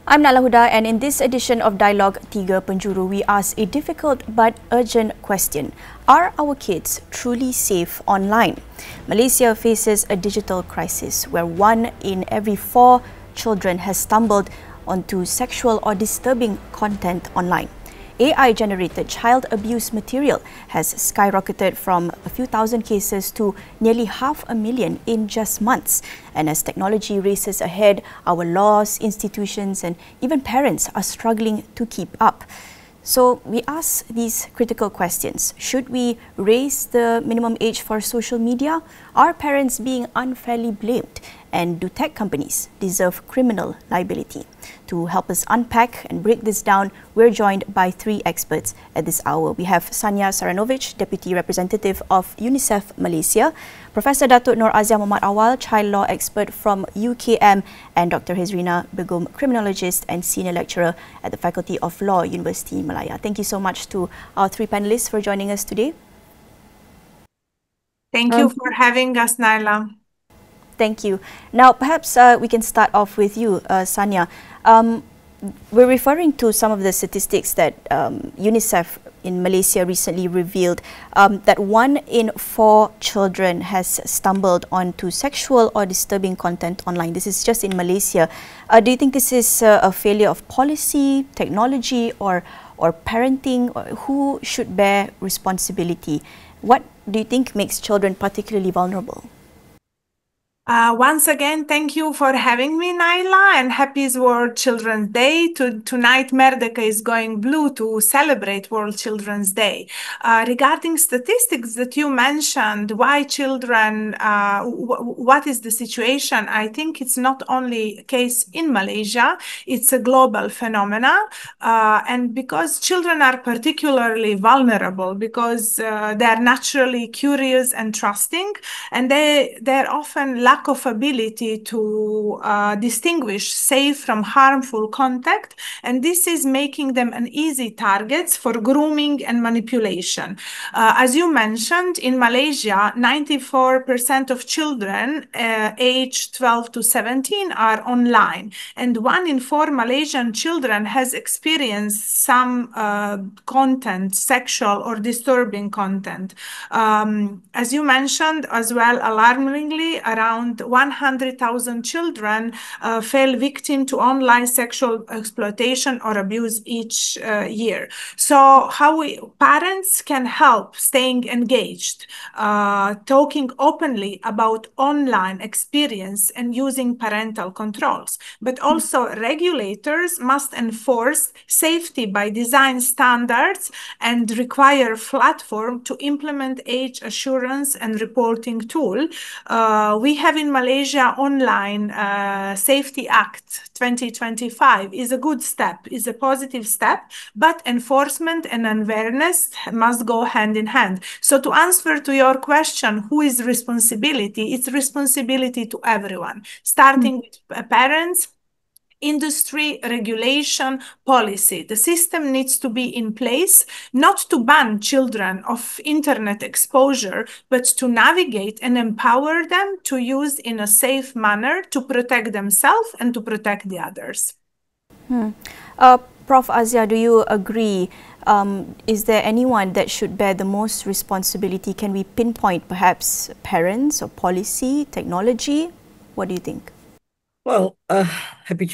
I'm Nala Huda, and in this edition of Dialog Tiga Penjuru, we ask a difficult but urgent question. Are our kids truly safe online? Malaysia faces a digital crisis where 1 in every 4 children has stumbled onto sexual or disturbing content online. AI-generated child abuse material has skyrocketed from a few thousand cases to nearly 500,000 in just months. And as technology races ahead, our laws, institutions, and even parents are struggling to keep up. So we ask these critical questions. Should we raise the minimum age for social media? Are parents being unfairly blamed? And do tech companies deserve criminal liability? To help us unpack and break this down, we're joined by 3 experts at this hour. We have Sanya Saranovic, Deputy Representative of UNICEF Malaysia, Professor Datuk Nur Azia Muhammad Awal, Child Law Expert from UKM, and Dr. Hezrina Begum, Criminologist and Senior Lecturer at the Faculty of Law, University Malaya. Thank you so much to our 3 panelists for joining us today. Thank you for having us, Naila. Thank you. Now, perhaps we can start off with you, Sanya. We're referring to some of the statistics that UNICEF in Malaysia recently revealed that 1 in 4 children has stumbled onto sexual or disturbing content online. This is just in Malaysia. Do you think this is a failure of policy, technology, or parenting? Who should bear responsibility? What do you think makes children particularly vulnerable? Once again, thank you for having me, Naila, and happy World Children's Day. Tonight, Merdeka is going blue to celebrate World Children's Day. Regarding statistics that you mentioned, why children, what is the situation? I think it's not only a case in Malaysia, it's a global phenomena. And because children are particularly vulnerable, because they're naturally curious and trusting, and they're often lack of ability to distinguish safe from harmful contact, and this is making them an easy targets for grooming and manipulation. As you mentioned, in Malaysia, 94% of children aged 12 to 17 are online, and 1 in 4 Malaysian children has experienced some content, sexual or disturbing content. As you mentioned as well, alarmingly, around 100,000 children fell victim to online sexual exploitation or abuse each year. So how parents can help staying engaged, talking openly about online experience and using parental controls. But also regulators must enforce safety by design standards and require platform to implement age assurance and reporting tool. We have in Malaysia Online Safety Act 2025 is a good step, is a positive step, but enforcement and awareness must go hand in hand. So to answer to your question, who is responsibility? It's responsibility to everyone, starting with parents, industry, regulation, policy. The system needs to be in place, not to ban children of internet exposure, but to navigate and empower them to use in a safe manner to protect themselves and to protect the others. Prof. Azia, do you agree? Is there anyone that should bear the most responsibility? Can we pinpoint perhaps parents or policy, technology? What do you think? Well, happy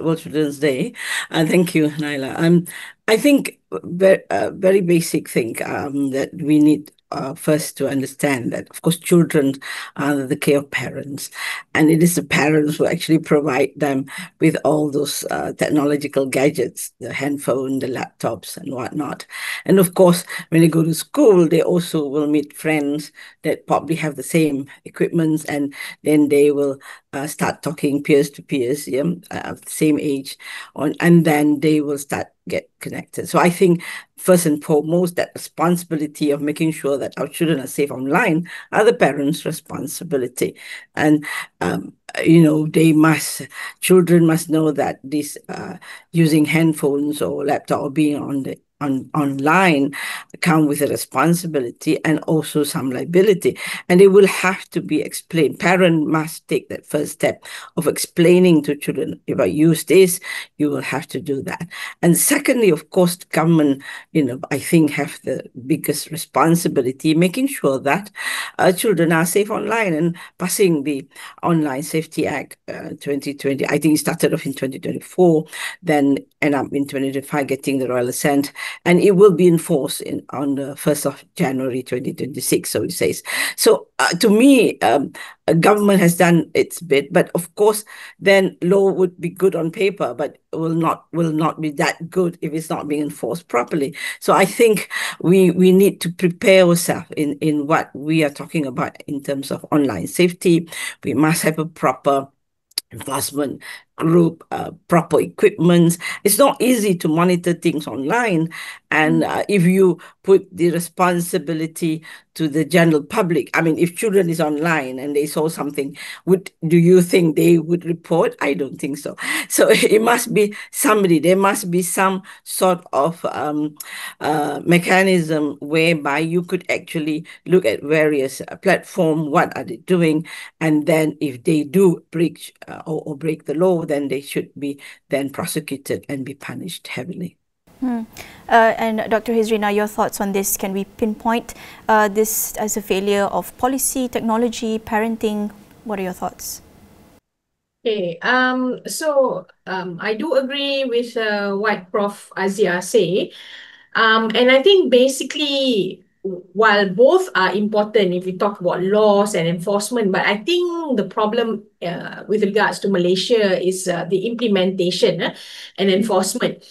World Children's Day. Thank you, Naila. I think very basic thing that we need first to understand that, of course, children are the care of parents, and it is the parents who actually provide them with all those technological gadgets, the handphone, the laptops, and whatnot. And of course, when they go to school, they also will meet friends that probably have the same equipments, and then they will start talking peers to peers, of the same age, and then they will start get connected. So I think first and foremost, that responsibility of making sure that our children are safe online are the parents' responsibility. And children must know that this using handphones or laptop or being on the online come with a responsibility and also some liability, and it will have to be explained. Parent must take that first step of explaining to children, if I use this, you will have to do that. And secondly, of course, the government, I think, have the biggest responsibility, making sure that children are safe online and passing the Online Safety Act 2020. I think it started off in 2024, then end up in 2025 getting the royal assent, and it will be enforced on the 1st of January 2026, so it says. So to me, government has done its bit, but of course, then law would be good on paper, but will not be that good if it's not being enforced properly. So I think we need to prepare ourselves in what we are talking about in terms of online safety. We must have a proper enforcement group, proper equipment. It's not easy to monitor things online. And if you put the responsibility to the general public, I mean, if children is online and they saw something, do you think they would report? I don't think so. So it must be somebody, there must be some sort of mechanism whereby you could actually look at various platforms, what are they doing, and then if they do breach or break the law, then they should be then prosecuted and be punished heavily. And Dr. Hizrina, your thoughts on this? Can we pinpoint this as a failure of policy, technology, parenting? What are your thoughts? Okay, I do agree with what Prof. Azia say. And I think basically, while both are important if we talk about laws and enforcement, but I think the problem with regards to Malaysia is the implementation and enforcement.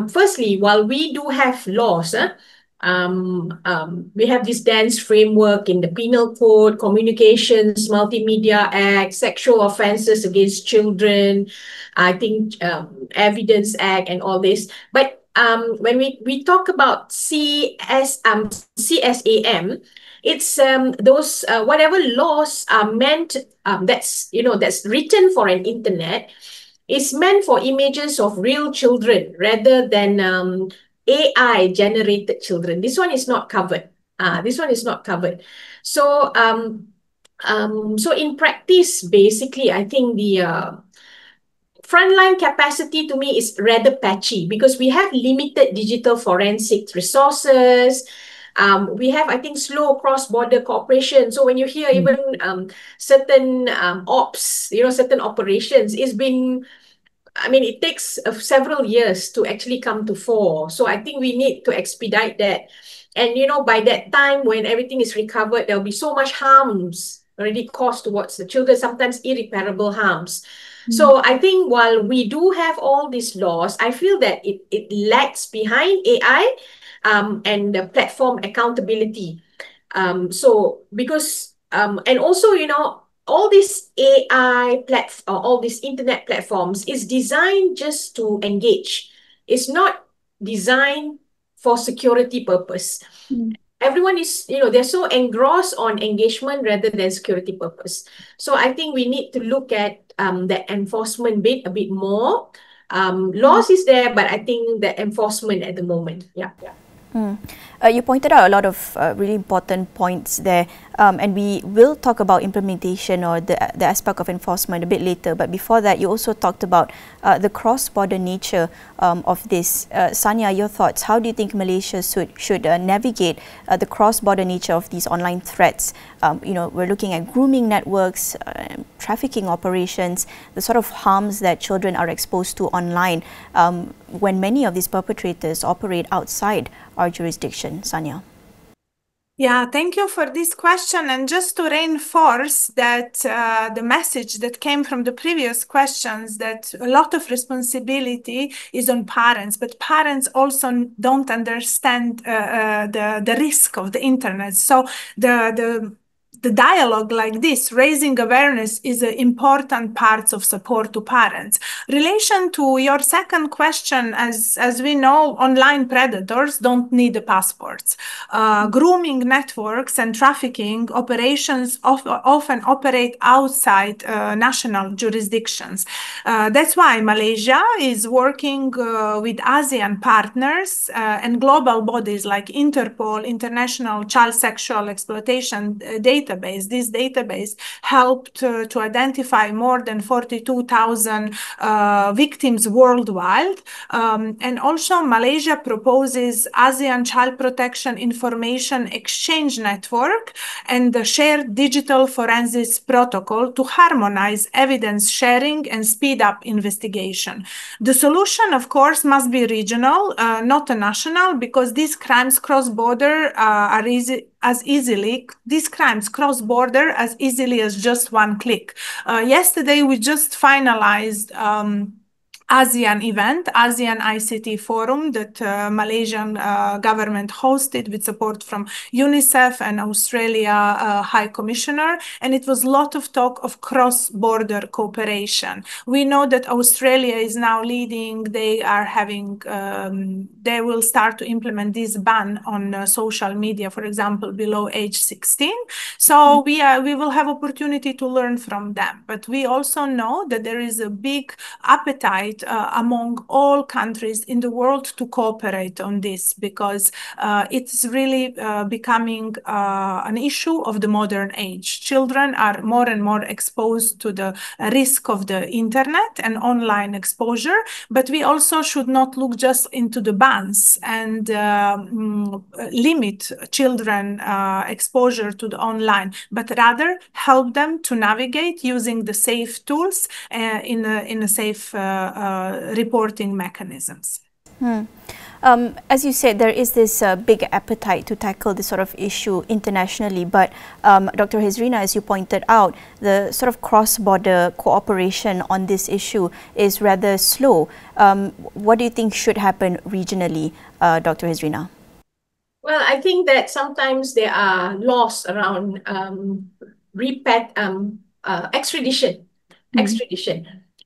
Firstly, while we do have laws, we have this dense framework in the Penal Code, Communications, Multimedia Act, Sexual Offences Against Children, I think Evidence Act and all this. But when we talk about CSAM, it's those whatever laws are meant that's written for an internet is meant for images of real children rather than AI generated children. This one is not covered. This one is not covered. So so in practice, basically, I think the frontline capacity to me is rather patchy because we have limited digital forensic resources. We have, I think, slow cross-border cooperation. So when you hear even certain ops, certain operations, it's been, I mean, it takes several years to actually come to fore. So I think we need to expedite that. And, by that time when everything is recovered, there'll be so much harms already caused towards the children, sometimes irreparable harms. So I think while we do have all these laws, I feel that it lags behind AI and the platform accountability. So because, and also, all these AI platform, all these internet platforms is designed just to engage. It's not designed for security purpose. Everyone is, they're so engrossed on engagement rather than security purpose. So I think we need to look at the enforcement bit a bit more. Laws is there, but I think the enforcement at the moment, yeah. You pointed out a lot of really important points there, and we will talk about implementation or the aspect of enforcement a bit later. But before that, you also talked about the cross-border nature of this. Sanya, your thoughts? How do you think Malaysia should navigate the cross-border nature of these online threats? We're looking at grooming networks, trafficking operations, the sort of harms that children are exposed to online when many of these perpetrators operate outside our jurisdiction. Sanya. Yeah, thank you for this question. And just to reinforce that the message that came from the previous questions, that a lot of responsibility is on parents, but parents also don't understand the risk of the internet. So the the dialogue like this, raising awareness, is an important part of support to parents. Relation to your second question, as we know, online predators don't need passports. Grooming networks and trafficking operations often operate outside national jurisdictions. That's why Malaysia is working with ASEAN partners and global bodies like Interpol, International Child Sexual Exploitation Database. This database helped to identify more than 42,000 victims worldwide. And also Malaysia proposes ASEAN Child Protection Information Exchange Network and the shared digital forensics protocol to harmonize evidence sharing and speed up investigation. The solution, of course, must be regional, not a national, because these crimes cross-border these crimes cross-border as easily as just one click. Yesterday, we just finalized ASEAN event, ASEAN ICT Forum that Malaysian government hosted with support from UNICEF and Australia High Commissioner. And it was a lot of talk of cross-border cooperation. We know that Australia is now leading. They are having, they will start to implement this ban on social media, for example, below age 16. So we will have opportunity to learn from them. But we also know that there is a big appetite among all countries in the world to cooperate on this, because it's really becoming an issue of the modern age. Children are more and more exposed to the risk of the internet and online exposure, but we also should not look just into the bans and limit children exposure to the online, but rather help them to navigate using the safe tools in a safe reporting mechanisms. As you said, there is this big appetite to tackle this sort of issue internationally, but Dr. Hezrina, as you pointed out, the sort of cross-border cooperation on this issue is rather slow. What do you think should happen regionally, Dr. Hezrina? Well, I think that sometimes there are laws around extradition.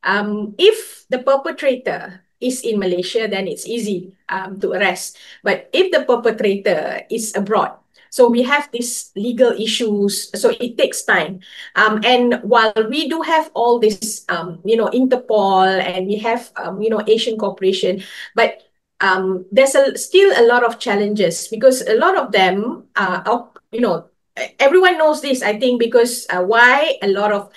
If the perpetrator is in Malaysia, then it's easy to arrest. But if the perpetrator is abroad, so we have these legal issues, so it takes time. And while we do have all this, Interpol, and we have, Asian cooperation, but there's still a lot of challenges, because a lot of them are, everyone knows this, I think, because why a lot of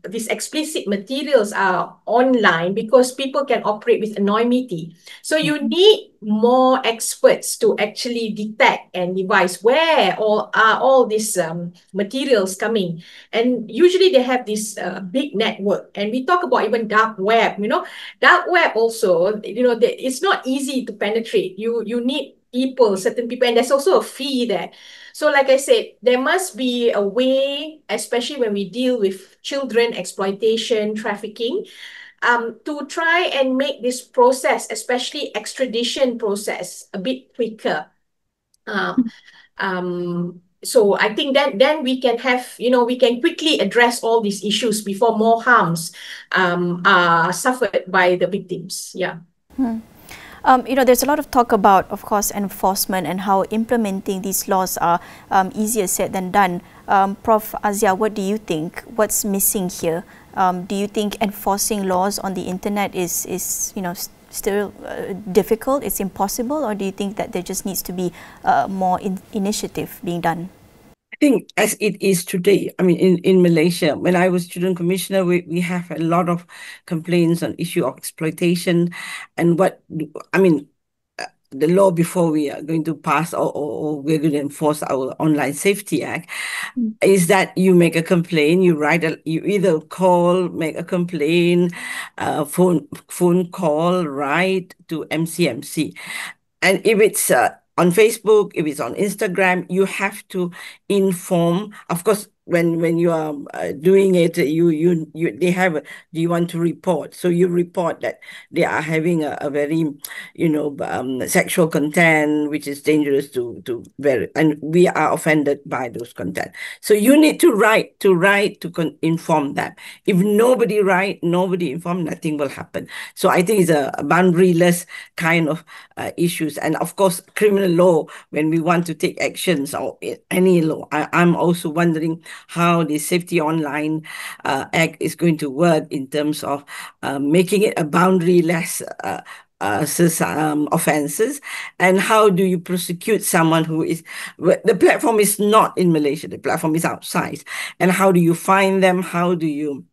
these explicit materials are online, because people can operate with anonymity. So you need more experts to actually detect and devise where all these materials coming. And usually they have this big network. And we talk about even dark web, dark web also, it's not easy to penetrate. You need certain people, and there's also a fee there. So like I said, there must be a way, especially when we deal with children exploitation, trafficking, to try and make this process, especially extradition process, a bit quicker. So I think that then we can have, we can quickly address all these issues before more harms are suffered by the victims. Yeah. There's a lot of talk about, of course, enforcement and how implementing these laws are easier said than done. Prof. Azia, what do you think? What's missing here? Do you think enforcing laws on the internet is still difficult? It's impossible, or do you think that there just needs to be more initiative being done? I think as it is today, I mean, in Malaysia, when I was student commissioner, we have a lot of complaints on issue of exploitation and the law before we are going to pass or we're going to enforce our Online Safety Act is that you make a complaint, you either call, make a complaint, phone call, write to MCMC. And if it's on Facebook, if it's on Instagram, you have to inform. Of course, when you are doing it, they have do you want to report? So you report that they are having a very, sexual content which is dangerous to very, and we are offended by those content. So you need to write to inform them. If nobody inform, nothing will happen. So I think it's a boundaryless kind of issues. And of course, criminal law, when we want to take actions or any law, I'm also wondering how the Safety Online Act is going to work in terms of making it a boundaryless offenses, and how do you prosecute someone who is, the platform is not in Malaysia, the platform is outside, and how do you find them, how do you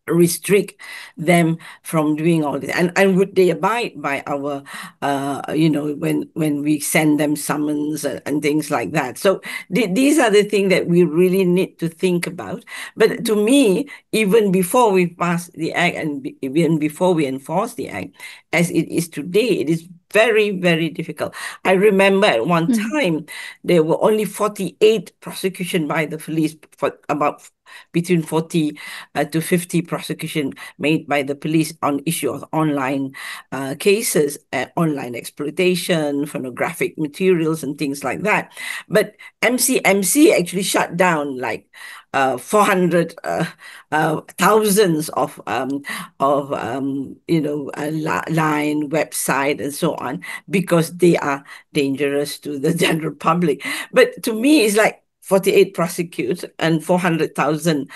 restrict them from doing all this, and would they abide by our when we send them summons and things like that. So these are the things that we really need to think about. But to me, even before we pass the act and even before we enforce the act as it is today, it is very, very difficult. I remember at one time there were only 48 prosecution by the police, for about between 40 to 50 prosecution made by the police on issue of online cases, online exploitation, pornographic materials and things like that. But MCMC actually shut down like 400 thousands of line website and so on, because they are dangerous to the general public. But to me, it's like 48 prosecute and 400,000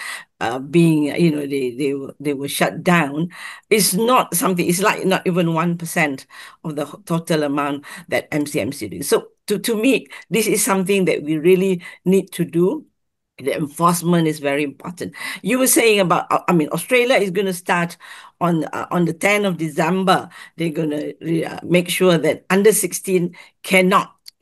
being, they were shut down. It's not something, it's like not even 1% of the total amount that MCMC did. So to me, this is something that we really need to do. The enforcement is very important. You were saying about, Australia is going to start on the 10th of December. They're going to make sure that under 16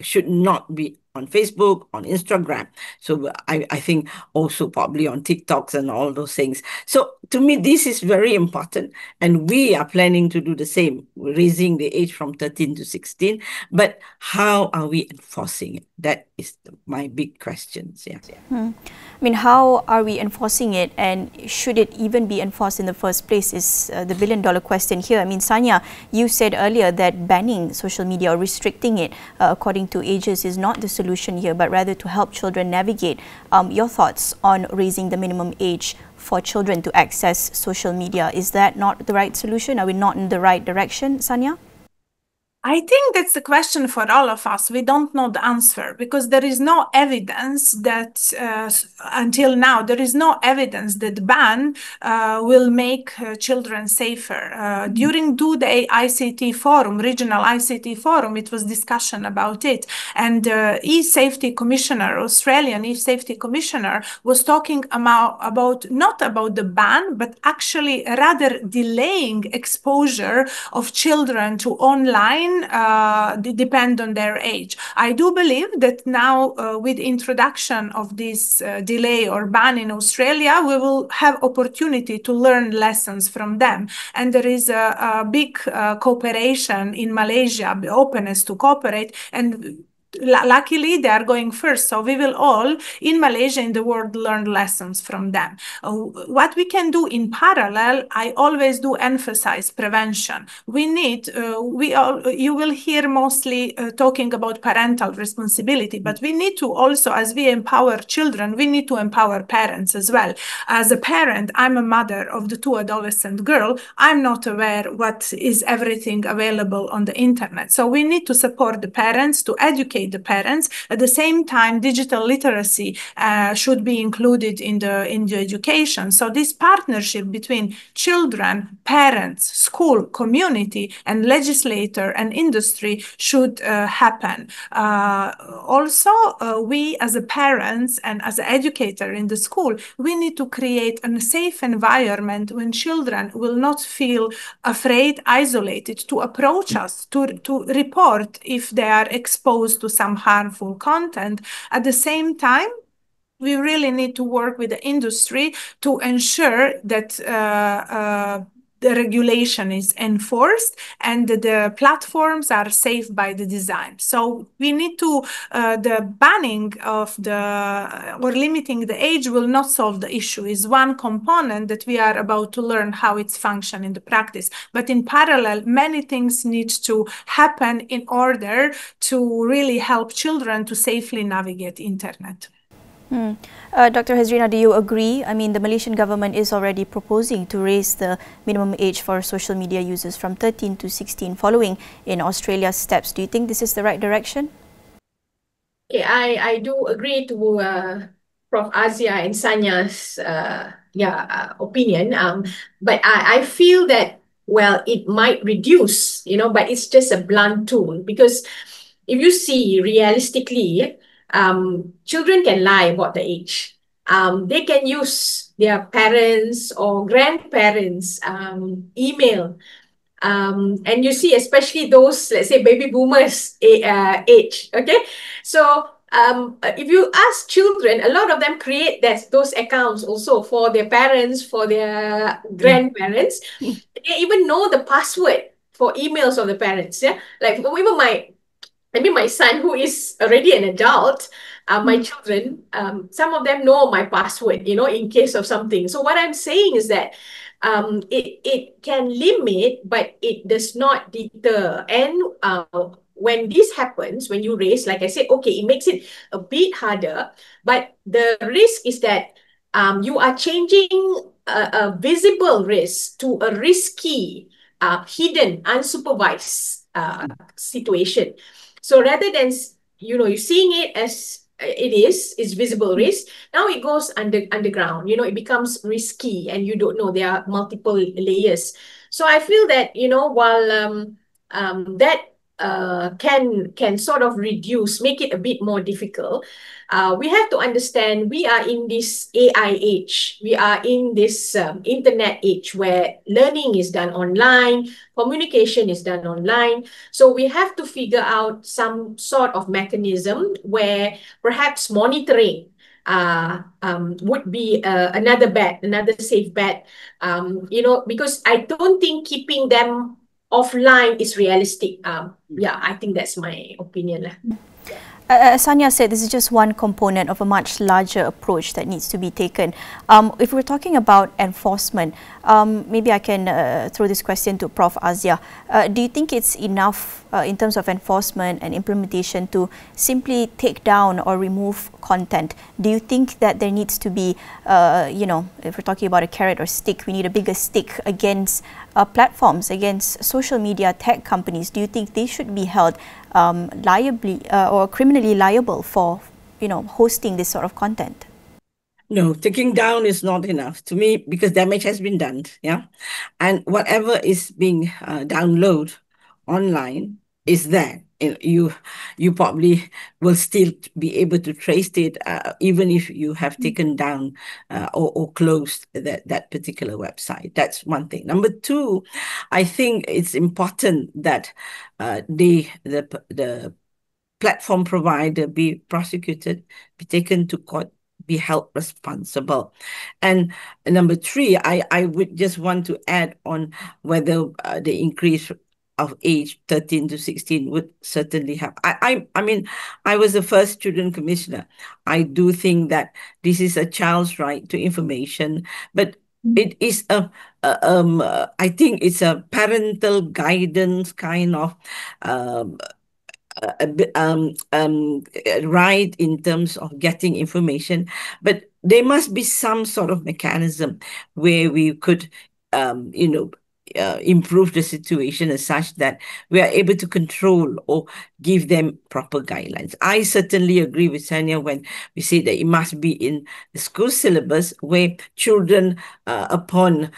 should not be on Facebook, on Instagram. So I think also probably on TikToks and all those things. So to me, this is very important. And we are planning to do the same, raising the age from 13 to 16. But how are we enforcing it? That is my big questions. Yeah. How are we enforcing it, and should it even be enforced in the first place is the billion-dollar question here. Sanya, you said earlier that banning social media or restricting it according to ages is not the solution here, but rather to help children navigate. Your thoughts on raising the minimum age for children to access social media, is that not the right solution? Are we not in the right direction, Sanya? I think that's the question for all of us. We don't know the answer because there is no evidence that, until now, there is no evidence that ban will make children safer. During two-day ICT forum, regional ICT forum, it was discussion about it. And e-safety commissioner, Australian e-safety commissioner, was talking about not about the ban, but actually rather delaying exposure of children to online depend on their age. I do believe that now with introduction of this delay or ban in Australia, we will have opportunity to learn lessons from them. And there is a big cooperation in Malaysia, openness to cooperate, and luckily they are going first, so we will all in Malaysia, in the world, learn lessons from them. What we can do in parallel, I always do emphasize prevention. We need you will hear mostly talking about parental responsibility, but we need to also, as we empower children, we need to empower parents as well. As a parent, I'm a mother of the two adolescent girls. I'm not aware what is everything available on the internet, so we need to support the parents, to educate the parents. At the same time, digital literacy should be included in the education. So this partnership between children, parents, school, community, and legislator and industry should happen. Also, we as a parents and as an educator in the school, we need to create a safe environment when children will not feel afraid, isolated, to approach us, to report if they are exposed to some harmful content. At the same time, we really need to work with the industry to ensure that the regulation is enforced and the platforms are safe by the design. So we need to, the banning of or limiting the age will not solve the issue. Is one component that we are about to learn how it's function in the practice. But in parallel, many things need to happen in order to really help children to safely navigate internet. Dr. Hazrina, do you agree? I mean, the Malaysian government is already proposing to raise the minimum age for social media users from 13 to 16 following in Australia's steps. Do you think this is the right direction? Okay, I do agree to Prof. Azia and Sanya's opinion. But I feel that, well, it might reduce, but it's just a blunt tool, because if you see realistically, children can lie about the age. They can use their parents or grandparents' email. And you see, especially those, let's say, baby boomers age, okay? So if you ask children, a lot of them create those accounts also for their parents, for their grandparents. They even know the password for emails of the parents, yeah? Like even my son, who is already an adult, my children, some of them know my password, in case of something. So what I'm saying is that it can limit, but it does not deter. And when this happens, when you raise, like I said, okay, it makes it a bit harder, but the risk is that you are changing a visible risk to a risky, hidden, unsupervised situation. So rather than, you're seeing it as it's visible risk. Now it goes underground, it becomes risky and you don't know, there are multiple layers. So I feel that, while that can sort of make it a bit more difficult, we have to understand we are in this AI age. We are in this internet age where learning is done online, communication is done online. So we have to figure out some sort of mechanism where perhaps monitoring would be another safe bet, because I don't think keeping them offline is realistic. I think that's my opinion. Sanya said this is just one component of a much larger approach that needs to be taken. If we're talking about enforcement, maybe I can throw this question to Prof. Azia. Do you think it's enough in terms of enforcement and implementation to simply take down or remove content? Do you think that there needs to be, if we're talking about a carrot or stick, we need a bigger stick against platforms, against social media tech companies? Do you think they should be held liably or criminally liable for, hosting this sort of content? No, taking down is not enough to me, because damage has been done. Yeah, and whatever is being downloaded online is there. You probably will still be able to trace it, even if you have taken down or closed that particular website. That's one thing. Number two, I think it's important that the platform provider be prosecuted, be taken to court, be held responsible. And number three, I would just want to add on whether the increase of age 13 to 16 would certainly help. I mean, I was the first student commissioner. I do think that this is a child's right to information, but it is I think it's a parental guidance kind of right in terms of getting information, but there must be some sort of mechanism where we could, improve the situation as such that we are able to control or give them proper guidelines. I certainly agree with Sanya when we say that it must be in the school syllabus, where children, upon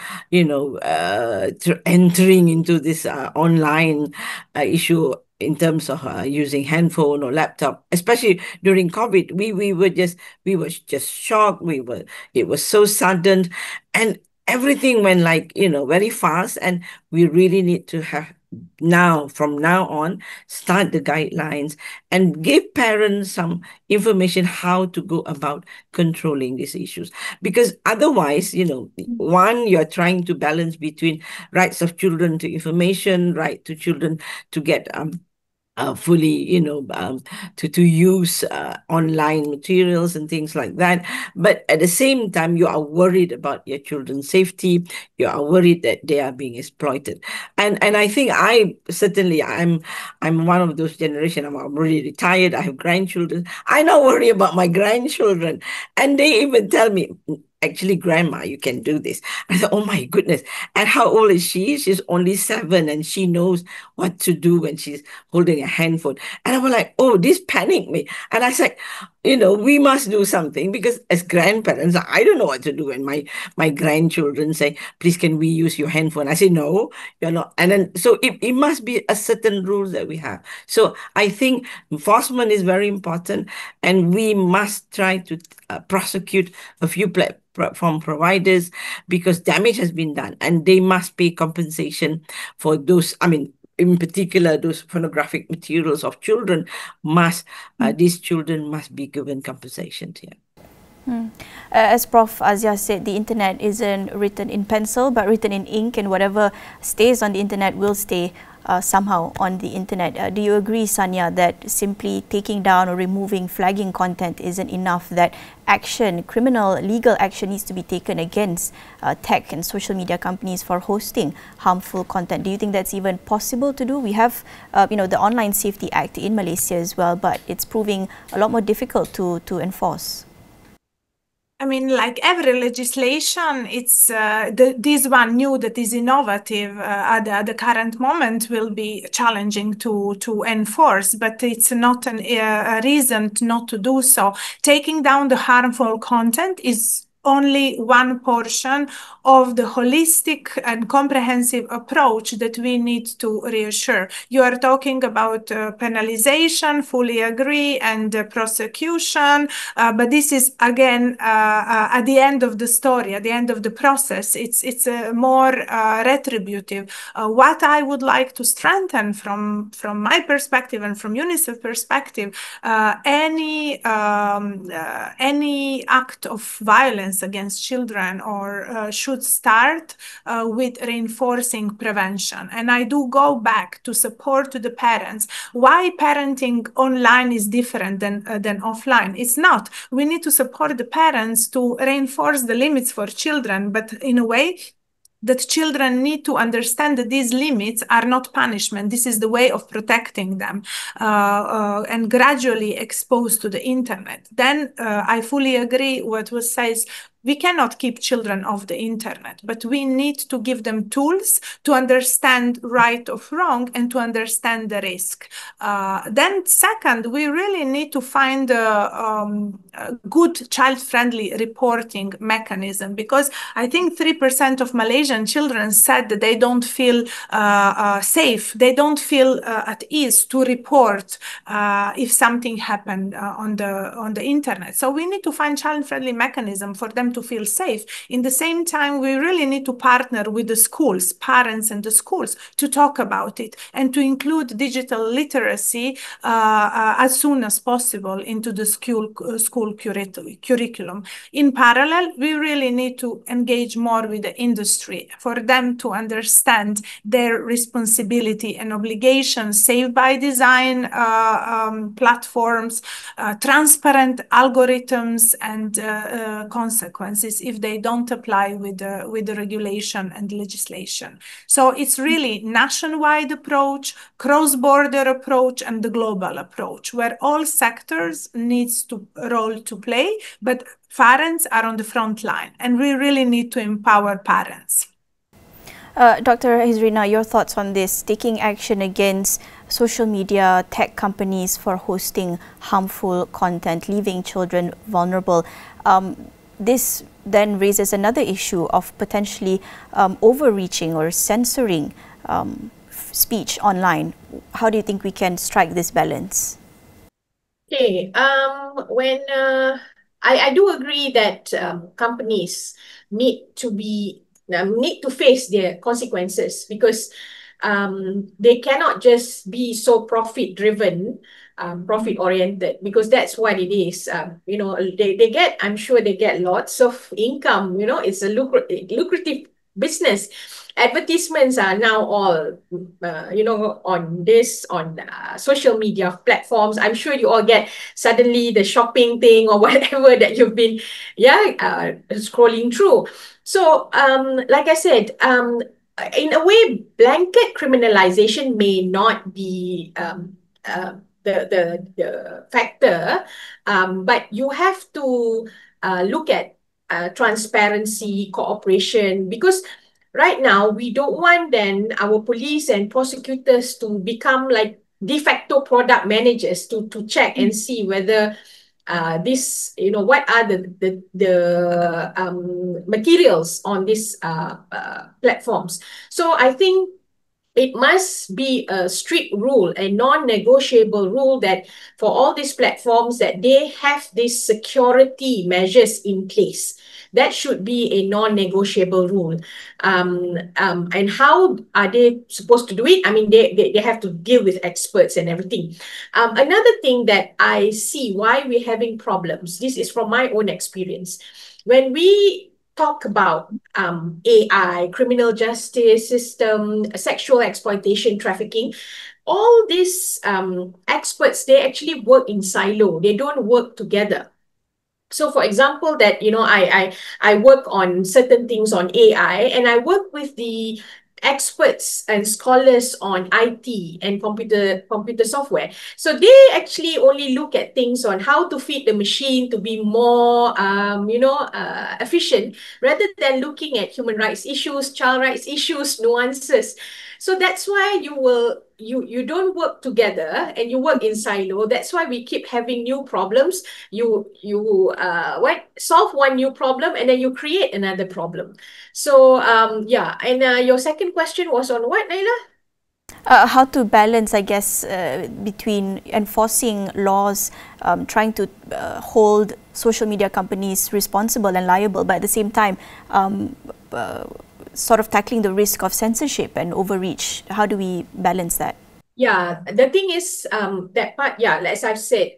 entering into this online issue in terms of using handphone or laptop, especially during COVID, we were just shocked. It was so sudden, and everything went very fast, and we really need to from now on, start the guidelines and give parents some information how to go about controlling these issues. Because otherwise, one, you're trying to balance between rights of children to information, right to children to get fully, to use online materials and things like that. But at the same time, you are worried about your children's safety. You are worried that they are being exploited. And I think I'm one of those generation. I'm already retired. I have grandchildren. I now worry about my grandchildren, and they even tell me, actually, grandma, you can do this. I thought, oh my goodness. And how old is she? She's only 7, and she knows what to do when she's holding a handphone. And I was like, oh, this panicked me. And I said, we must do something, because as grandparents, I don't know what to do when my grandchildren say, please, can we use your handphone? I say, no, you're not. And then, so it must be a certain rules that we have. So I think enforcement is very important, and we must try to prosecute a few platform providers, because damage has been done and they must pay compensation for those. I mean, in particular, those pornographic materials of children these children must be given compensation here. As Prof. Azia said, the internet isn't written in pencil but written in ink, and whatever stays on the internet will stay somehow on the internet. Do you agree, Sanya, that simply taking down or removing flagging content isn't enough, that criminal legal action needs to be taken against tech and social media companies for hosting harmful content? Do you think that's even possible to do? We have the Online Safety Act in Malaysia as well, but it's proving a lot more difficult to enforce. I mean, like every legislation, it's this one new that is innovative at the current moment will be challenging to enforce, but it's not a reason not to do so. Taking down the harmful content is only one portion of the holistic and comprehensive approach that we need to reassure. You are talking about penalization, fully agree, and prosecution, but this is again at the end of the story, at the end of the process. It's more retributive. What I would like to strengthen from my perspective and from UNICEF perspective, any act of violence against children should start with reinforcing prevention. And I do go back to support to the parents. Why parenting online is different than offline? It's not. We need to support the parents to reinforce the limits for children, but in a way that children need to understand that these limits are not punishment. This is the way of protecting them and gradually exposed to the internet. Then I fully agree what was says. We cannot keep children off the internet, but we need to give them tools to understand right or wrong and to understand the risk. Then second, we really need to find a good child-friendly reporting mechanism, because I think 3% of Malaysian children said that they don't feel safe, they don't feel at ease to report if something happened on the internet. So we need to find child-friendly mechanism for them to feel safe. In the same time, we really need to partner with the schools, parents and the schools, to talk about it and to include digital literacy as soon as possible into the school curriculum. In parallel, we really need to engage more with the industry for them to understand their responsibility and obligations, safe by design platforms, transparent algorithms, and consequences if they don't apply with the regulation and legislation. So it's really nationwide approach, cross-border approach, and the global approach, where all sectors needs to role to play, but parents are on the front line, and we really need to empower parents. Dr. Hizrina, your thoughts on this, taking action against social media tech companies for hosting harmful content, leaving children vulnerable. This then raises another issue of potentially overreaching or censoring speech online. How do you think we can strike this balance? Okay, when I do agree that companies need to face their consequences, because they cannot just be so profit driven, profit oriented, because that's what it is. They get, I'm sure they get lots of income. It's a lucrative business. Advertisements are now all on social media platforms. I'm sure you all get suddenly the shopping thing or whatever that you've been scrolling through. So like I said, in a way, blanket criminalization may not be the factor, but you have to look at transparency, cooperation, because right now we don't want then our police and prosecutors to become like de facto product managers to check and see whether what are the materials on these platforms. So I think it must be a strict rule, a non-negotiable rule, that for all these platforms that they have these security measures in place. That should be a non-negotiable rule. And how are they supposed to do it? I mean, they have to deal with experts and everything. Another thing that I see why we're having problems, this is from my own experience. When we talk about AI, criminal justice system, sexual exploitation, trafficking, all these experts, they actually work in silo. They don't work together. So for example, that, I work on certain things on AI, and I work with the experts and scholars on IT and computer software. So they actually only look at things on how to feed the machine to be more, efficient, rather than looking at human rights issues, child rights issues, nuances. So that's why you don't work together and you work in silo. That's why we keep having new problems. You solve one new problem and then you create another problem. So and your second question was on what, Naila? How to balance, I guess, between enforcing laws, trying to hold social media companies responsible and liable, but at the same time, sort of tackling the risk of censorship and overreach. How do we balance that? Yeah, the thing is, that part, as I've said,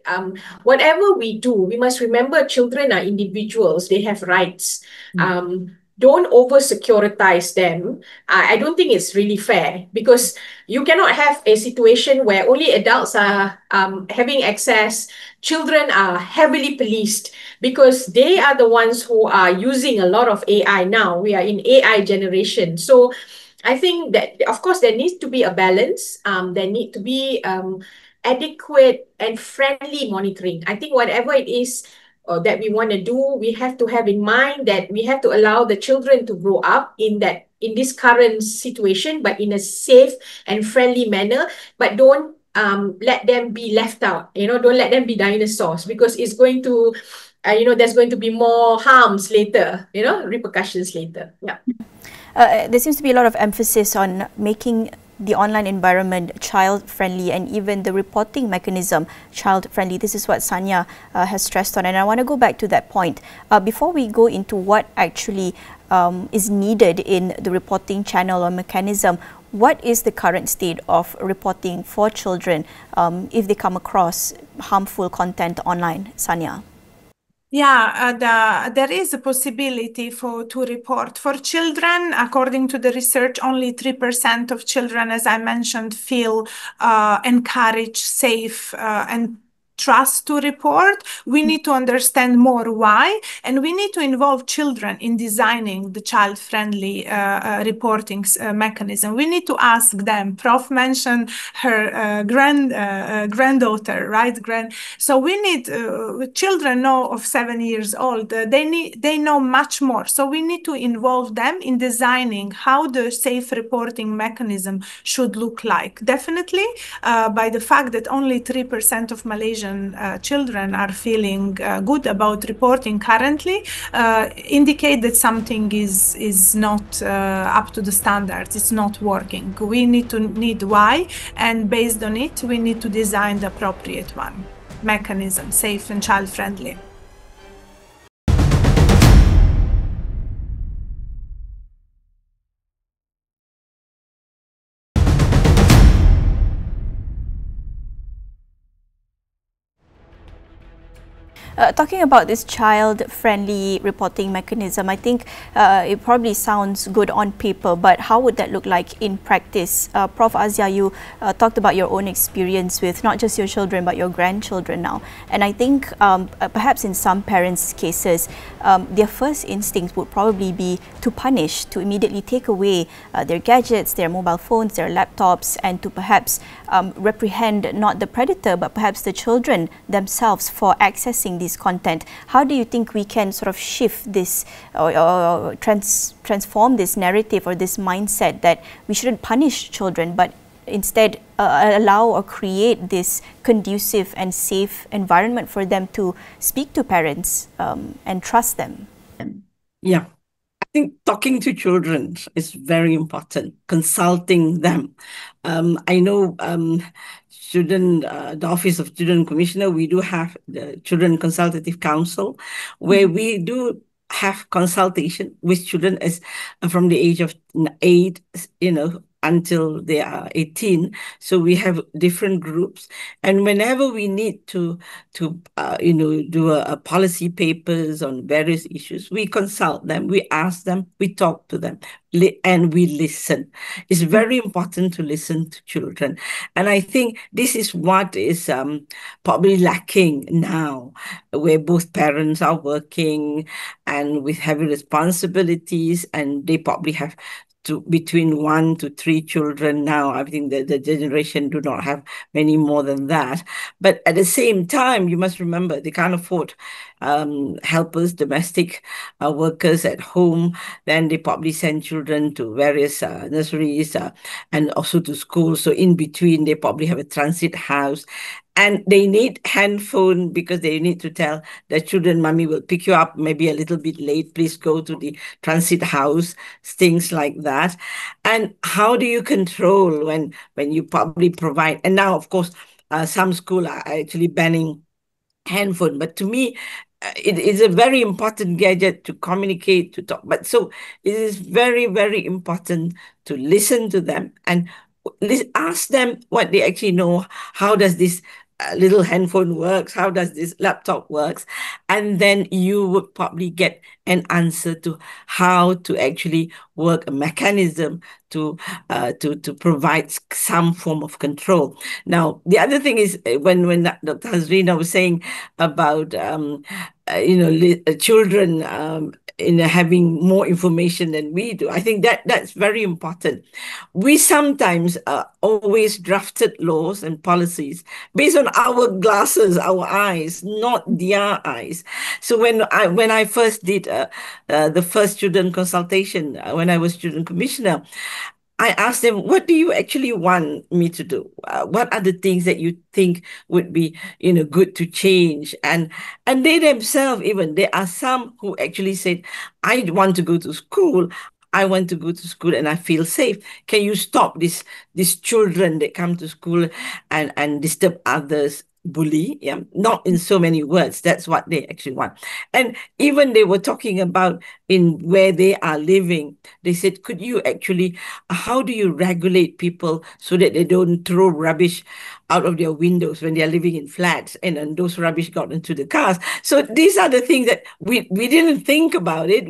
whatever we do, we must remember children are individuals, they have rights. Don't over-securitize them. I don't think it's really fair, because you cannot have a situation where only adults are having access, children are heavily policed, because they are the ones who are using a lot of AI now. We are in AI generation. So I think that, of course, there needs to be a balance. There need to be adequate and friendly monitoring. I think whatever it is that we want to do, we have to have in mind that we have to allow the children to grow up in this current situation, but in a safe and friendly manner. But don't let them be left out. Don't let them be dinosaurs, because it's going to, there's going to be more harms later. Repercussions later. Yeah. There seems to be a lot of emphasis on making the online environment child-friendly and even the reporting mechanism child-friendly. This is what Sanya has stressed on, and I want to go back to that point. Before we go into what actually is needed in the reporting channel or mechanism, what is the current state of reporting for children if they come across harmful content online? Sanya? Yeah, there is a possibility to report. For children, according to the research, only 3% of children, as I mentioned, feel encouraged, safe, and trust to report. We need to understand more why, and we need to involve children in designing the child-friendly reporting mechanism. We need to ask them. Prof mentioned her granddaughter, right? So we need children know of 7 years old. They know much more. So we need to involve them in designing how the safe reporting mechanism should look like. Definitely, by the fact that only 3% of Malaysian children are feeling good about reporting currently, indicate that something is not up to the standards. It's not working. We need why, and based on it, we need to design the appropriate mechanism, safe and child-friendly. Talking about this child-friendly reporting mechanism, I think it probably sounds good on paper, but how would that look like in practice? Prof. Azia, you talked about your own experience with not just your children, but your grandchildren now. And I think perhaps in some parents' cases, their first instinct would probably be to punish, to immediately take away their gadgets, their mobile phones, their laptops, and to perhaps reprehend not the predator, but perhaps the children themselves for accessing this content. How do you think we can sort of shift this or transform this narrative or this mindset that we shouldn't punish children, but instead allow or create this conducive and safe environment for them to speak to parents and trust them? Yeah. I think talking to children is very important, consulting them. I know the Office of Student Commissioner, we do have the Children Consultative Council, where we do have consultation with children as from the age of 8, until they are 18. So we have different groups, and whenever we need to do a policy papers on various issues, we consult them, we ask them, we talk to them, and we listen. It's very important to listen to children, and I think this is what is probably lacking now, where both parents are working and with heavy responsibilities, and they probably have between 1 to 3 children now. I think the generation do not have many more than that. But at the same time, you must remember they can't afford helpers, domestic workers at home. Then they probably send children to various nurseries and also to school. So in between, they probably have a transit house. And they need handphone because they need to tell their children, mommy will pick you up maybe a little bit late. Please go to the transit house, things like that. And how do you control when you probably provide? And now, of course, some schools are actually banning handphone. But to me, it is a very important gadget to communicate, to talk. But so it is very, very important to listen to them and ask them what they actually know. How does this little handphone works? How does this laptop works? And then you would probably get an answer to how to actually work a mechanism to provide some form of control. Now, the other thing is when Dr. Hazrina was saying about children having more information than we do. I think that's very important. We sometimes always drafted laws and policies based on our glasses, our eyes, not their eyes. So when I first did the first student consultation, when I was student commissioner, I asked them, what do you actually want me to do? What are the things that you think would be, good to change? And they themselves, even, there are some who actually said, I want to go to school. I want to go to school and I feel safe. Can you stop these children that come to school and disturb others? Bully, yeah, not in so many words. That's what they actually want. And even they were talking about in where they are living. They said, could you actually, how do you regulate people so that they don't throw rubbish out of their windows when they are living in flats and those rubbish got into the cars? So these are the things that we didn't think about it.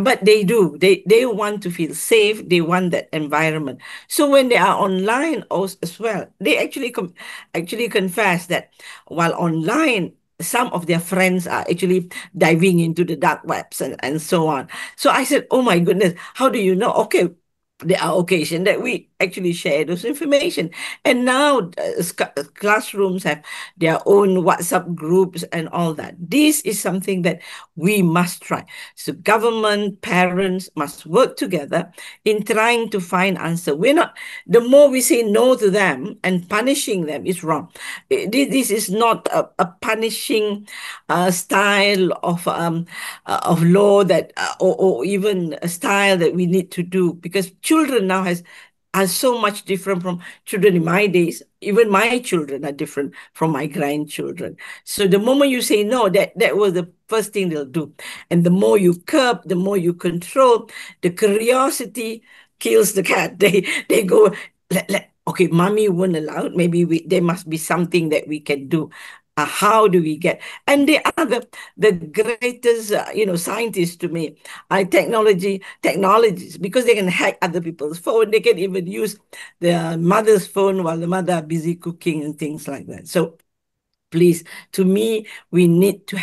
But they do. They want to feel safe. They want that environment. So when they are online as well, they actually confess that while online, some of their friends are actually diving into the dark webs and so on. So I said, oh my goodness, how do you know? Okay, there are occasions that we actually share those information. And now classrooms have their own WhatsApp groups and all that. This is something that we must try. So government, parents must work together in trying to find answer. The more we say no to them and punishing them is wrong. This is not a punishing style of law that or even a style that we need to do, because children now are so much different from children in my days. Even my children are different from my grandchildren. So the moment you say no, that was the first thing they'll do. And the more you curb, the more you control, the curiosity kills the cat. They go, okay, mommy won't allow it. Maybe there must be something that we can do. How do we get? And they are the greatest, scientists to me. Technologies, because they can hack other people's phone. They can even use their mother's phone while the mother are busy cooking and things like that. So please, to me, we need to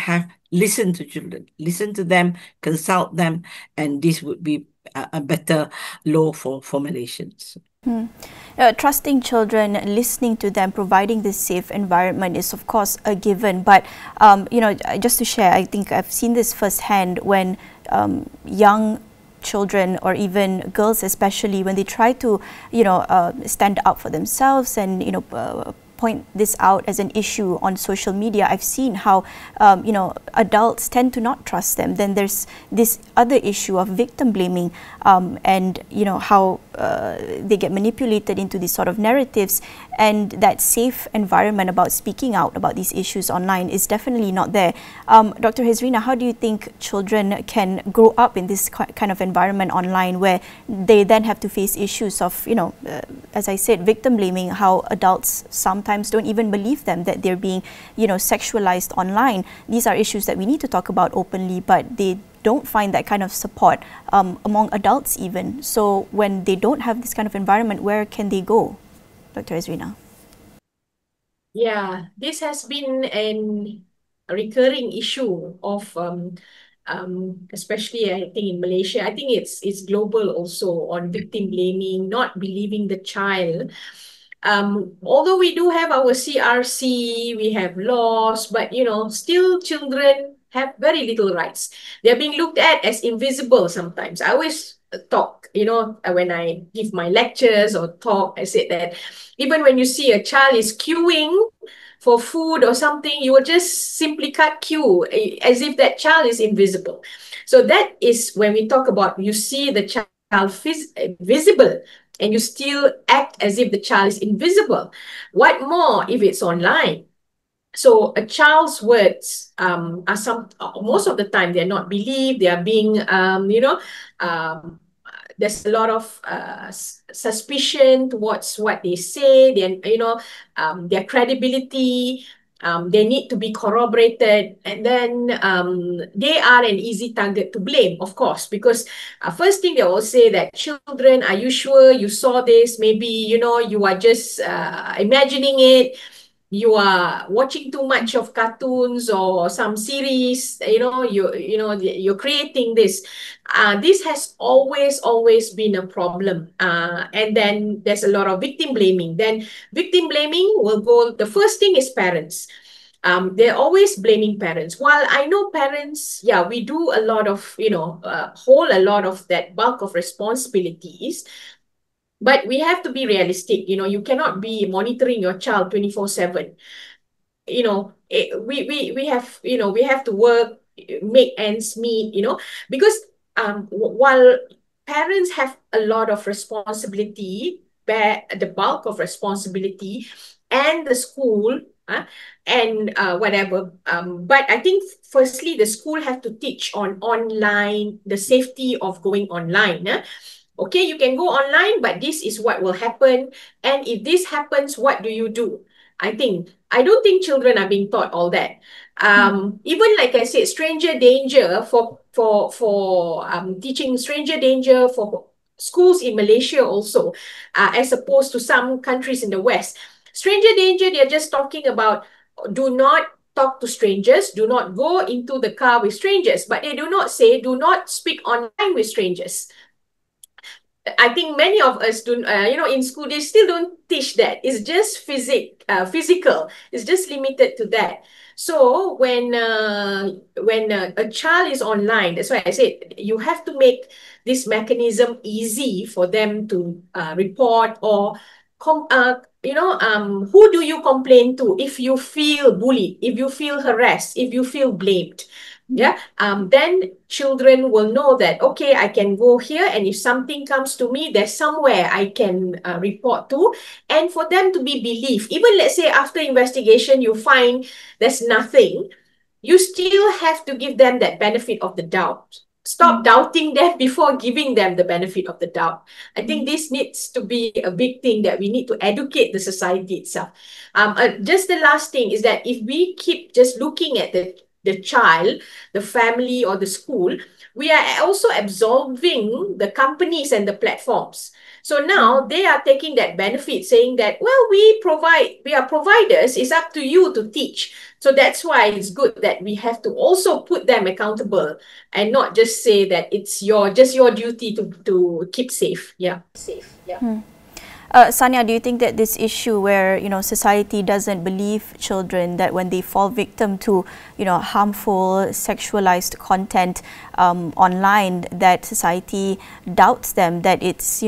listen to children, listen to them, consult them, and this would be a better law for Malaysians. Trusting children, listening to them, providing this safe environment is of course a given. But just to share, I think I've seen this firsthand when young children, or even girls especially, when they try to stand up for themselves and point this out as an issue on social media, I've seen how adults tend to not trust them. Then there's this other issue of victim blaming, and how they get manipulated into these sort of narratives, and that safe environment about speaking out about these issues online is definitely not there. Dr. Hezrina, how do you think children can grow up in this kind of environment online, where they then have to face issues of, as I said, victim blaming, how adults sometimes don't even believe them, that they're being, sexualized online? These are issues that we need to talk about openly, but they don't find that kind of support among adults even. So when they don't have this kind of environment, where can they go, Dr. Hezrina? Yeah, this has been a recurring issue of especially I think in Malaysia. I think it's global also, on victim blaming, not believing the child. Although we do have our CRC, we have laws, but still children have very little rights. They're being looked at as invisible sometimes. I always talk, when I give my lectures or talk, I said that even when you see a child is queuing for food or something, you will just simply cut queue as if that child is invisible. So that is when we talk about, you see the child visible, and you still act as if the child is invisible. What more if it's online? So a child's words are most of the time they're not believed. They are being, there's a lot of suspicion towards what they say. Then their credibility. They need to be corroborated, and then they are an easy target to blame, of course, because first thing they will say that, children, are you sure you saw this? Maybe you are just imagining it. You are watching too much of cartoons or some series. You're creating this. This has always been a problem. And then there's a lot of victim blaming. Then victim blaming will go. The first thing is parents. They're always blaming parents. While I know parents, yeah, we do a lot of, hold a lot of that bulk of responsibilities. But we have to be realistic. You cannot be monitoring your child 24/7. We have, we have to work, make ends meet, because while parents have a lot of responsibility, bear the bulk of responsibility, and the school, and whatever. But I think firstly, the school have to teach on online, the safety of going online. Okay, you can go online, but this is what will happen. And if this happens, what do you do? I don't think children are being taught all that. Even like I said, stranger danger for teaching stranger danger for schools in Malaysia also, as opposed to some countries in the West. Stranger danger, they're just talking about, do not talk to strangers, do not go into the car with strangers, but they do not say do not speak online with strangers. I think many of us do, in school, they still don't teach that. It's just physical. It's just limited to that. So when a child is online, that's why I said you have to make this mechanism easy for them to report, or who do you complain to if you feel bullied, if you feel harassed, if you feel blamed. Yeah, then children will know that, okay, I can go here, and if something comes to me, there's somewhere I can report to, and for them to be believed. Even let's say after investigation, you find there's nothing, you still have to give them that benefit of the doubt. stop doubting them before giving them the benefit of the doubt. I think this needs to be a big thing that we need to educate the society itself. Just the last thing is that if we keep just looking at the child, the family, or the school, we are also absolving the companies and the platforms. So now they are taking that benefit, saying that, well, we are providers, it's up to you to teach. So that's why it's good that we have to also put them accountable and not just say that it's just your duty to keep safe. Yeah. Safe. Yeah. Sanya, do you think that this issue where, society doesn't believe children, that when they fall victim to, harmful sexualized content online, that society doubts them, that it's,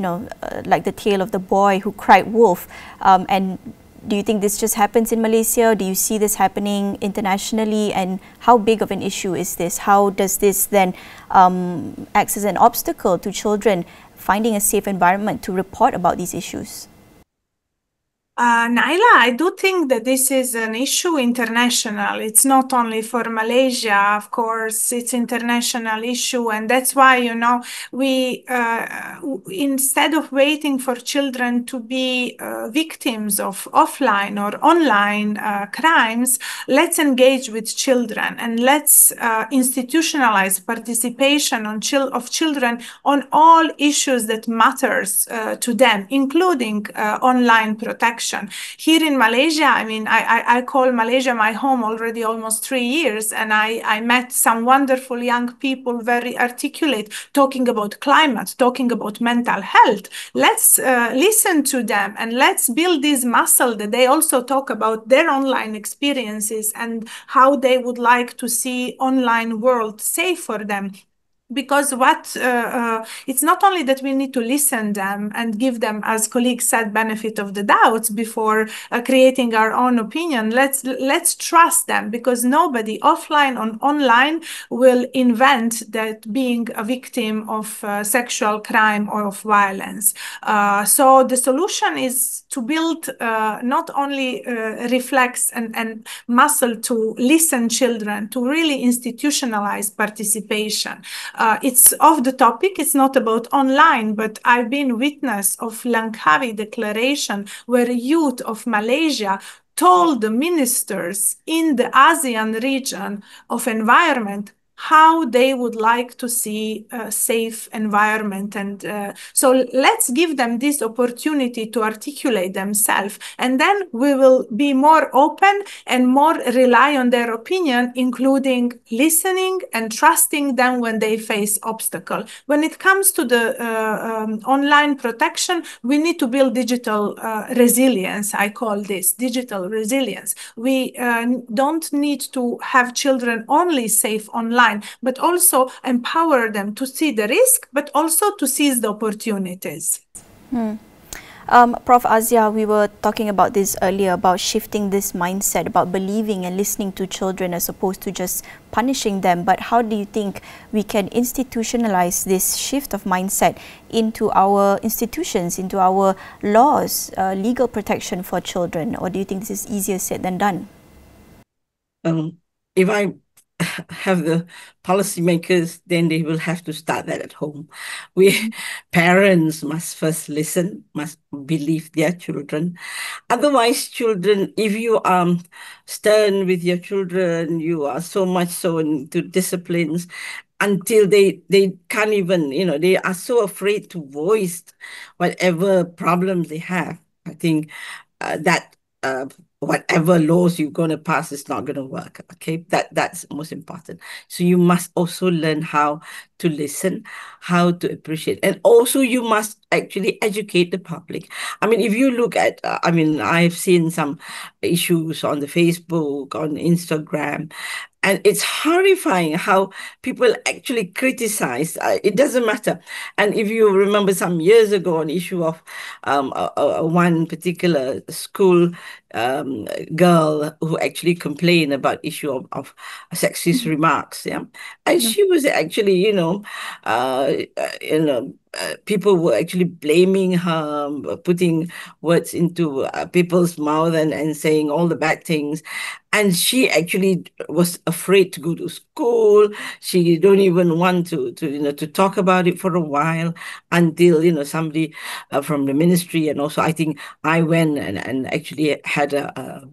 like the tale of the boy who cried wolf? And do you think this just happens in Malaysia? Do you see this happening internationally? And how big of an issue is this? How does this then act as an obstacle to children finding a safe environment to report about these issues? Naila, I do think that this is an issue international. It's not only for Malaysia, of course, it's international issue. And that's why, we, instead of waiting for children to be victims of offline or online crimes, let's engage with children and let's institutionalize participation of children on all issues that matters to them, including online protection. Here in Malaysia, I call Malaysia my home already almost 3 years, and I met some wonderful young people, very articulate, talking about climate, talking about mental health. Let's listen to them and let's build this muscle that they also talk about their online experiences and how they would like to see online world safe for them. Because it's not only that we need to listen them and give them, as colleagues said, benefit of the doubts before creating our own opinion. Let's trust them, because nobody offline or online will invent that being a victim of sexual crime or of violence. So the solution is to build not only reflex and muscle to listen children, to really institutionalize participation. It's off the topic, it's not about online, but I've been witness of Langkawi Declaration, where youth of Malaysia told the ministers in the ASEAN region of environment how they would like to see a safe environment. And so let's give them this opportunity to articulate themselves, and then we will be more open and more rely on their opinion, including listening and trusting them when they face obstacle. When it comes to the online protection, we need to build digital resilience. I call this digital resilience. We don't need to have children only safe online, but also empower them to see the risk, but also to seize the opportunities. Prof. Azia, we were talking about this earlier, about shifting this mindset, about believing and listening to children as opposed to just punishing them. But how do you think we can institutionalize this shift of mindset into our institutions, into our laws, legal protection for children? Or do you think this is easier said than done? If I have the policymakers, then they will have to start that at home. Parents must first listen, must believe their children. Otherwise, children, if you are stern with your children, you are so much so into disciplines, until they can't even, they are so afraid to voice whatever problems they have. I think that whatever laws you're going to pass is not going to work. Okay, that's most important. So you must also learn how to listen, how to appreciate, and also you must actually educate the public. If you look at, I've seen some issues on the Facebook, on Instagram, and it's horrifying how people actually criticize. It doesn't matter. And if you remember some years ago, an issue of one particular school girl who actually complained about issue of sexist remarks. Yeah, and she was actually, people were actually blaming her, putting words into people's mouth and saying all the bad things. And she actually was afraid to go to school. She don't even want to talk about it for a while until somebody from the ministry, and also I think I went and actually had a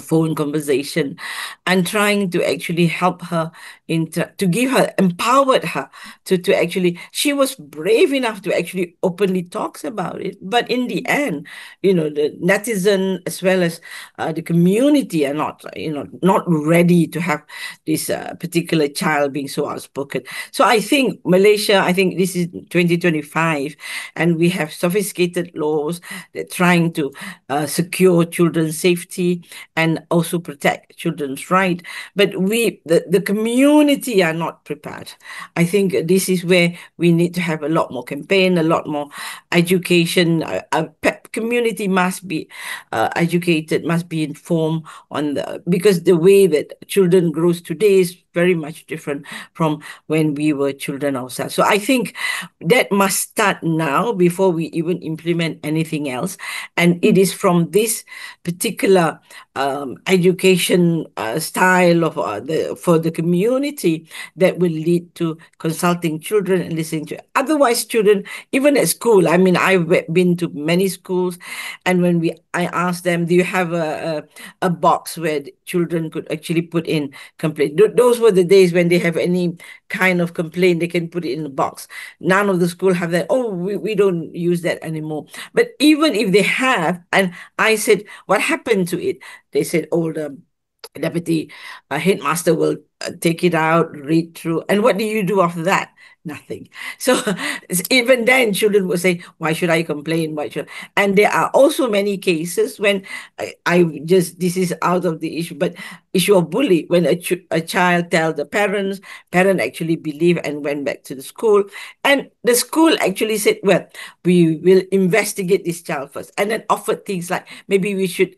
phone conversation and trying to actually help her to give her, empowered her to actually, she was brave enough to actually openly talks about it. But in the end, the netizen as well as the community are not ready to have this particular child being so outspoken. So I think Malaysia, I think this is 2025, and we have sophisticated laws that trying to secure children's safety and also protect children's right. But the community are not prepared. I think this is where we need to have a lot more campaign, a lot more education. Community must be educated, must be informed because the way that children grows today is very much different from when we were children ourselves. So I think that must start now before we even implement anything else. And it is from this particular education style of for the community that will lead to consulting children and listening to. Otherwise, children, even at school, I mean, I've been to many schools, and when I asked them, do you have a box where children could actually put in complaint? Those were the days when they have any kind of complaint, they can put it in the box. None of the school have that. Oh, we don't use that anymore. But even if they have, and I said, what happened to it? They said, oh, the deputy headmaster will take it out, read through. And what do you do after that? Nothing. So even then, children will say, why should I complain? Why should? And there are also many cases when this is out of the issue, but issue of bully, when a child tells the parent actually believe and went back to the school. And the school actually said, well, we will investigate this child first. And then offered things like, maybe we should,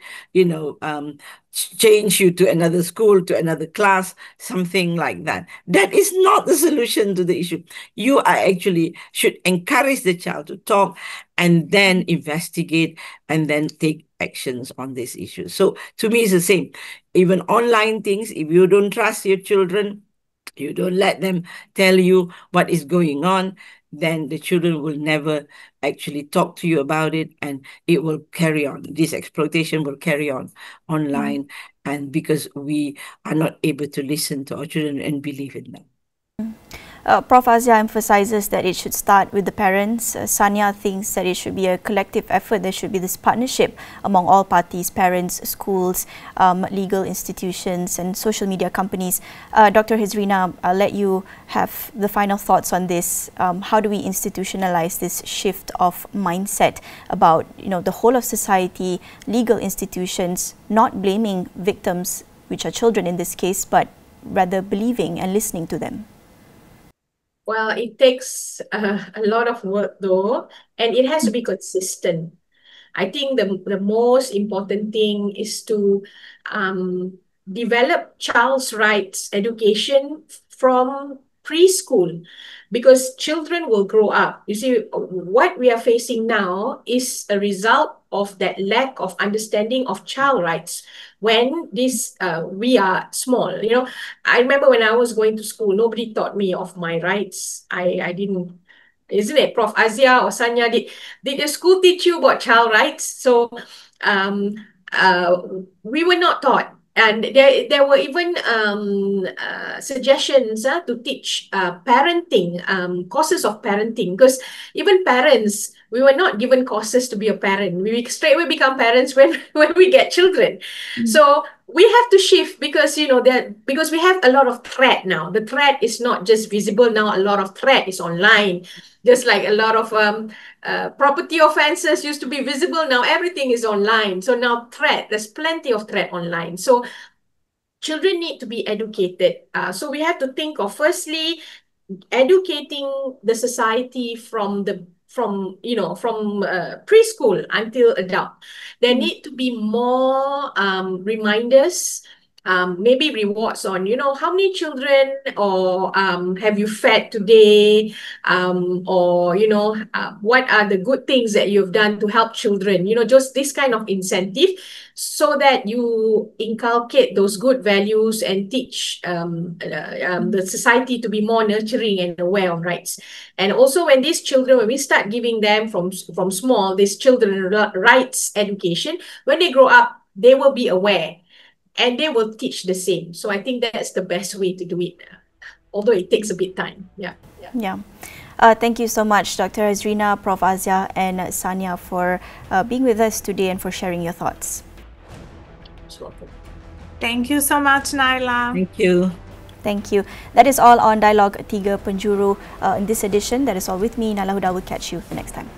change you to another school, to another class, something like that. That is not the solution to the issue. You are actually should encourage the child to talk and then investigate and then take actions on this issue. So to me, it's the same. Even online things, if you don't trust your children, you don't let them tell you what is going on, then the children will never actually talk to you about it, and it will carry on. This exploitation will carry on online, and because we are not able to listen to our children and believe in them. Prof. Azia emphasizes that it should start with the parents. Sanya thinks that it should be a collective effort. There should be this partnership among all parties, parents, schools, legal institutions and social media companies. Dr. Hizrina, I'll let you have the final thoughts on this. How do we institutionalize this shift of mindset about the whole of society, legal institutions, not blaming victims, which are children in this case, but rather believing and listening to them? Well, it takes a lot of work though, and it has to be consistent. I think the most important thing is to develop child's rights education from preschool, because children will grow up. You see, what we are facing now is a result of that lack of understanding of child rights when we are small. I remember when I was going to school, nobody taught me of my rights. I didn't. Isn't it, Prof. Azia or Sanya? Did the school teach you about child rights? So we were not taught. And there were even suggestions to teach parenting, courses of parenting, because even parents, we were not given courses to be a parent. We straight away become parents when we get children. So we have to shift because because we have a lot of threat now. The threat is not just visible now. A lot of threat is online. Just like a lot of property offenses used to be visible, now everything is online. So now there's plenty of threat online. So children need to be educated. So we have to think of, firstly, educating the society from the from preschool until adult. There need to be more reminders, maybe rewards on, how many children or have you fed today, or what are the good things that you've done to help children, just this kind of incentive, so that you inculcate those good values and teach the society to be more nurturing and aware of rights. And also when these children, when we start giving them from small, these children rights education, when they grow up, they will be aware and they will teach the same. So I think that's the best way to do it, although it takes a bit time. Yeah. Thank you so much, Dr. Azrina, Prof. Azia, and Sania, for being with us today and for sharing your thoughts. Thank you so much, Naila. Thank you. Thank you. That is all on Dialog Tiga Penjuru in this edition. That is all with me, Naila Huda. Will catch you the next time.